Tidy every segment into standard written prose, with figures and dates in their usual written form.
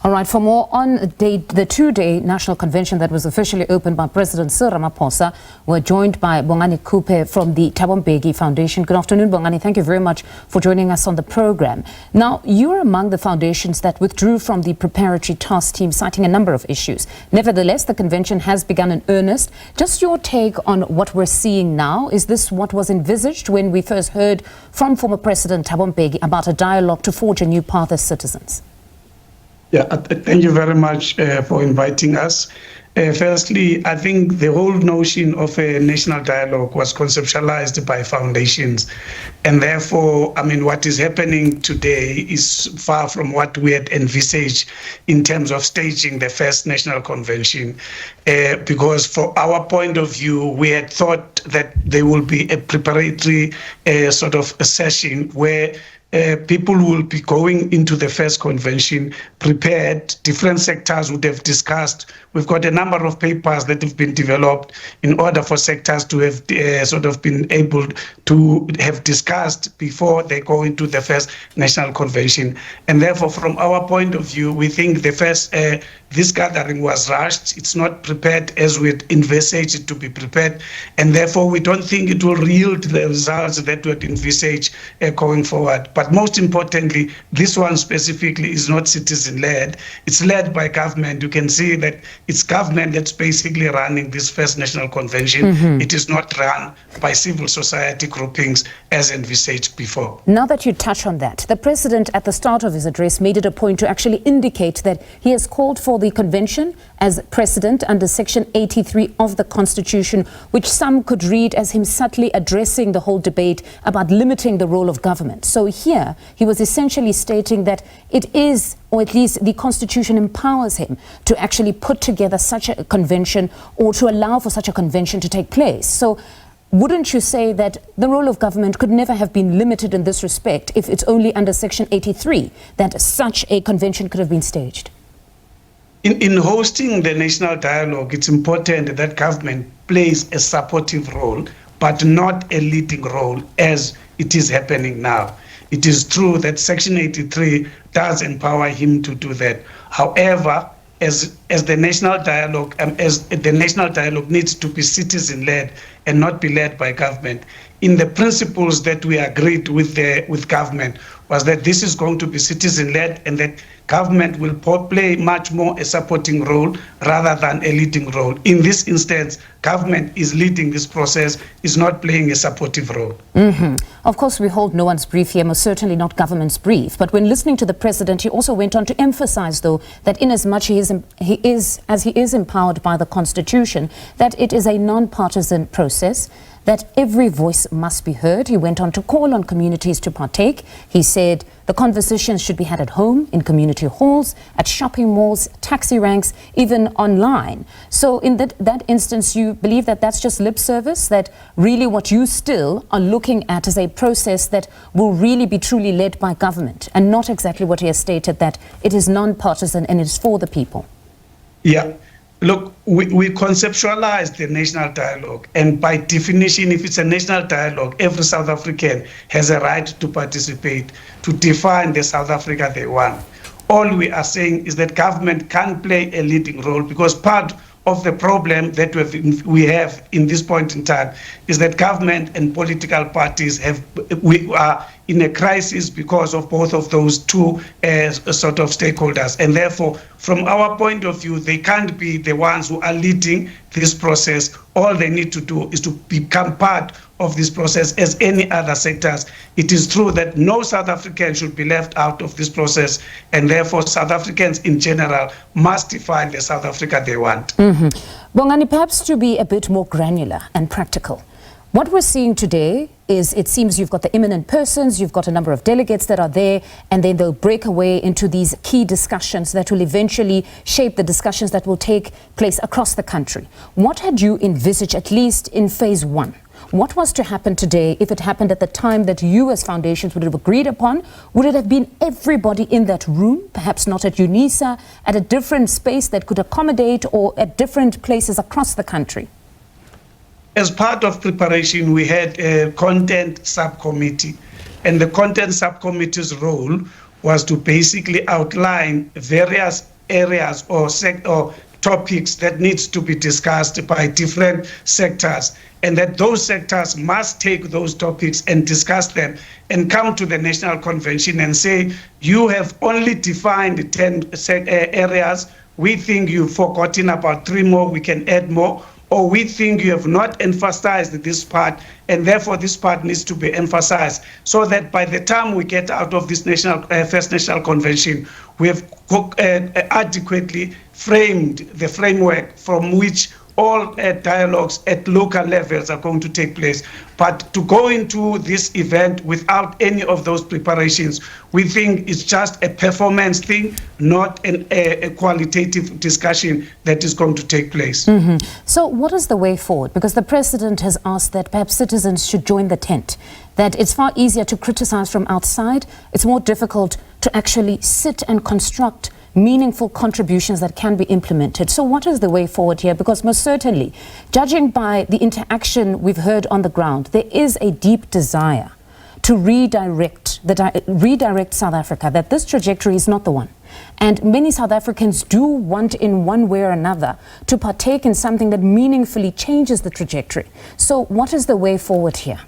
All right, for more on the two-day national convention that was officially opened by President Cyril Ramaphosa, we're joined by Bongani Kupe from the Thabo Mbeki Foundation. Good afternoon, Bongani. Thank you very much for joining us on the program. Now, you are among the foundations that withdrew from the preparatory task team, citing a number of issues. Nevertheless, the convention has begun in earnest. Just your take on what we're seeing now. Is this what was envisaged when we first heard from former President Thabo Mbeki about a dialogue to forge a new path as citizens? Yeah, thank you very much for inviting us. Firstly, I think the whole notion of a national dialogue was conceptualized by foundations. And therefore, I mean, what is happening today is far from what we had envisaged in terms of staging the first national convention. Because from our point of view, we had thought that there will be a preparatory sort of a session where people will be going into the first convention prepared. Different sectors would have discussed. We've got a number of papers that have been developed in order for sectors to have sort of been able to have discussed before they go into the first national convention. And therefore, from our point of view, we think the first this gathering was rushed. It's not prepared as we had envisaged it to be prepared. And therefore, we don't think it will yield the results that we had envisaged going forward. But most importantly, this one specifically is not citizen-led. It's led by government. You can see that it's government that's basically running this first national convention. It is not run by civil society groupings as envisaged before. Now that you touch on that, the president at the start of his address made it a point to actually indicate that he has called for the convention as precedent under Section 83 of the Constitution, which some could read as him subtly addressing the whole debate about limiting the role of government. So here, he was essentially stating that it is, or at least the Constitution empowers him to actually put together such a convention or to allow for such a convention to take place. So wouldn't you say that the role of government could never have been limited in this respect if it's only under Section 83 that such a convention could have been staged? In hosting the national dialogue, it's important that government plays a supportive role, but not a leading role as it is happening now. It is true that Section 83 does empower him to do that. However, as the national dialogue, needs to be citizen-led and not be led by government. In the principles that we agreed with government was that this is going to be citizen-led and that government will play much more a supporting role rather than a leading role. In this instance, government is leading this process, is not playing a supportive role. Of course, we hold no one's brief here, most certainly not government's brief. But when listening to the president, he also went on to emphasize, though, that inasmuch he is empowered by the Constitution, that it is a non-partisan process, that every voice must be heard. He went on to call on communities to partake. He said the conversations should be had at home, in community halls, at shopping malls, taxi ranks, even online. So in that instance, you believe that that's just lip service, that really what you still are looking at is a process that will really be truly led by government and not exactly what he has stated, that it is non-partisan and it is for the people? Yeah. Look, we conceptualized the national dialogue, and by definition, if it's a national dialogue, every South African has a right to participate, to define the South Africa they want. All we are saying is that government can play a leading role, because part of the problem that we have in this point in time is that government and political parties we are in a crisis because of both of those two sort of stakeholders. And therefore, from our point of view, they can't be the ones who are leading this process. All they need to do is to become part of this process as any other sectors. It is true that no South African should be left out of this process, and therefore South Africans in general must define the South Africa they want. Bongani, perhaps to be a bit more granular and practical, what we're seeing today is, it seems you've got the eminent persons, you've got a number of delegates that are there, and then they'll break away into these key discussions that will eventually shape the discussions that will take place across the country. What had you envisaged, at least in phase one? What was to happen today if it happened at the time that you as foundations would have agreed upon? Would it have been everybody in that room, perhaps not at UNISA, at a different space that could accommodate, or at different places across the country? As part of preparation, we had a content subcommittee, and the content subcommittee's role was to basically outline various areas or topics that needs to be discussed by different sectors, and that those sectors must take those topics and discuss them and come to the National Convention and say, you have only defined 10 areas. We think you've forgotten about 3 more, we can add more. Or we think you have not emphasized this part, and therefore this part needs to be emphasized, so that by the time we get out of this first National Convention, we have adequately framed the framework from which all dialogues at local levels are going to take place. But to go into this event without any of those preparations, we think it's just a performance thing, not a qualitative discussion that is going to take place. So what is the way forward? Because the president has asked that perhaps citizens should join the tent, that it's far easier to criticize from outside. It's more difficult to actually sit and construct meaningful contributions that can be implemented. So what is the way forward here? Because most certainly, judging by the interaction we've heard on the ground, there is a deep desire to redirect South Africa, that this trajectory is not the one. And many South Africans do want, in one way or another, to partake in something that meaningfully changes the trajectory. So what is the way forward here?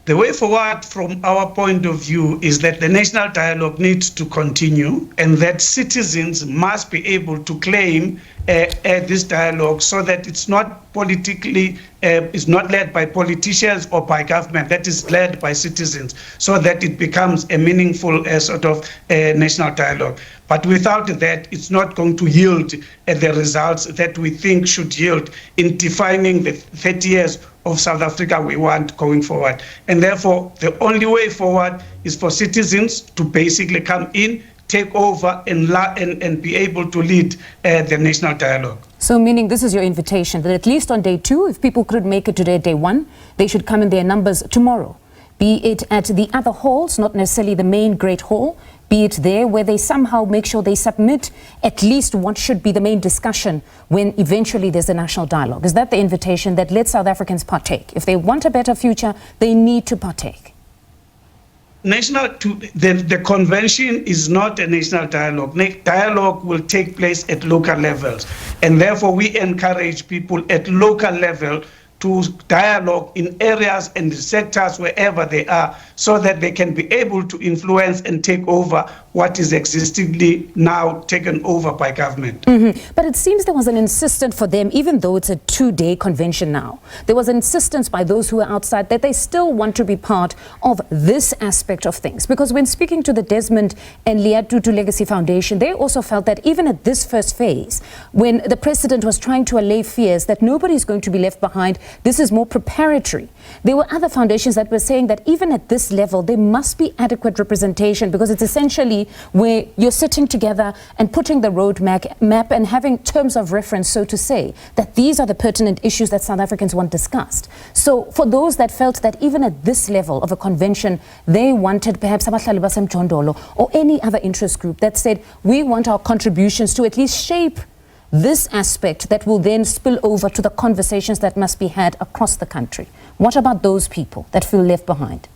The way forward from our point of view is that the national dialogue needs to continue, and that citizens must be able to claim this dialogue, so that it's not politically, it's not led by politicians or by government, that is led by citizens, so that it becomes a meaningful sort of national dialogue. But without that, it's not going to yield the results that we think should yield in defining the 30 years of South Africa we want going forward. And therefore, the only way forward is for citizens to basically come in, take over, and be able to lead the national dialogue. So meaning this is your invitation, that at least on day 2, if people couldn't make it today, day 1, they should come in their numbers tomorrow. Be it at the other halls, not necessarily the main great hall, be it there where they somehow make sure they submit at least what should be the main discussion when eventually there's a national dialogue. Is that the invitation, that let South Africans partake? If they want a better future, they need to partake. The convention is not a national dialogue. Dialogue will take place at local levels. And therefore we encourage people at local level to dialogue in areas and sectors wherever they are, so that they can be able to influence and take over what is existingly now taken over by government. But it seems there was an insistence for them, even though it's a 2-day convention now, there was an insistence by those who are outside that they still want to be part of this aspect of things. Because when speaking to the Desmond and Leah Tutu Legacy Foundation, they also felt that even at this first phase, when the president was trying to allay fears that nobody's going to be left behind, this is more preparatory. There were other foundations that were saying that even at this level, there must be adequate representation, because it's essentially where you're sitting together and putting the roadmap and having terms of reference, so to say, that these are the pertinent issues that South Africans want discussed. So for those that felt that even at this level of a convention, they wanted perhaps Abahlali baseMjondolo or any other interest group that said, we want our contributions to at least shape this aspect that will then spill over to the conversations that must be had across the country. What about those people that feel left behind?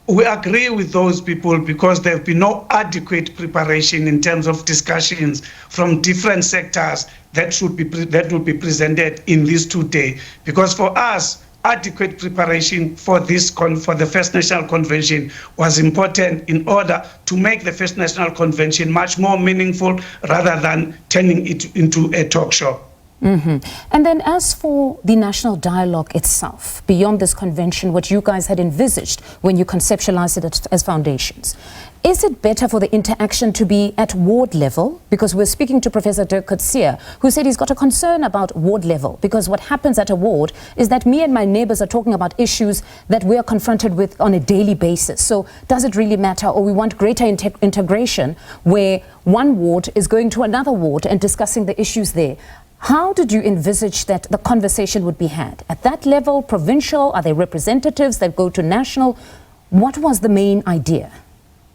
We agree with those people, because there have been no adequate preparation in terms of discussions from different sectors that will be presented in this 2-day. Because for us, adequate preparation for the First National Convention was important in order to make the First National Convention much more meaningful, rather than turning it into a talk show. And then as for the national dialogue itself, beyond this convention, what you guys had envisaged when you conceptualized it as foundations, is it better for the interaction to be at ward level? Because we're speaking to Professor Dirk Coetzee, who said he's got a concern about ward level, because what happens at a ward is that me and my neighbors are talking about issues that we are confronted with on a daily basis. So does it really matter? Or we want greater integration, where one ward is going to another ward and discussing the issues there. How did you envisage that the conversation would be had? At that level, provincial? Are there representatives that go to national? What was the main idea?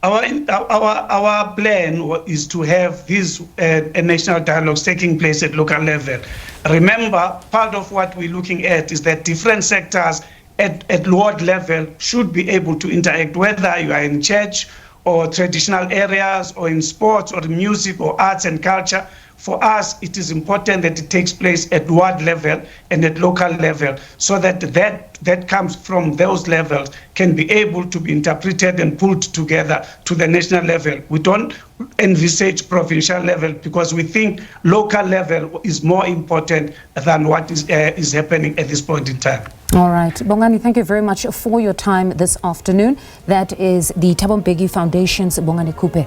Our plan is to have these national dialogues taking place at local level. Remember, part of what we're looking at is that different sectors at ward level should be able to interact, whether you are in church or traditional areas or in sports or music or arts and culture. For us, it is important that it takes place at ward level and at local level, so that comes from those levels can be able to be interpreted and pulled together to the national level. We don't envisage provincial level because we think local level is more important than what is happening at this point in time. All right. Bongani, thank you very much for your time this afternoon. That is the Thabo Mbeki Foundation's Bongani Kupe.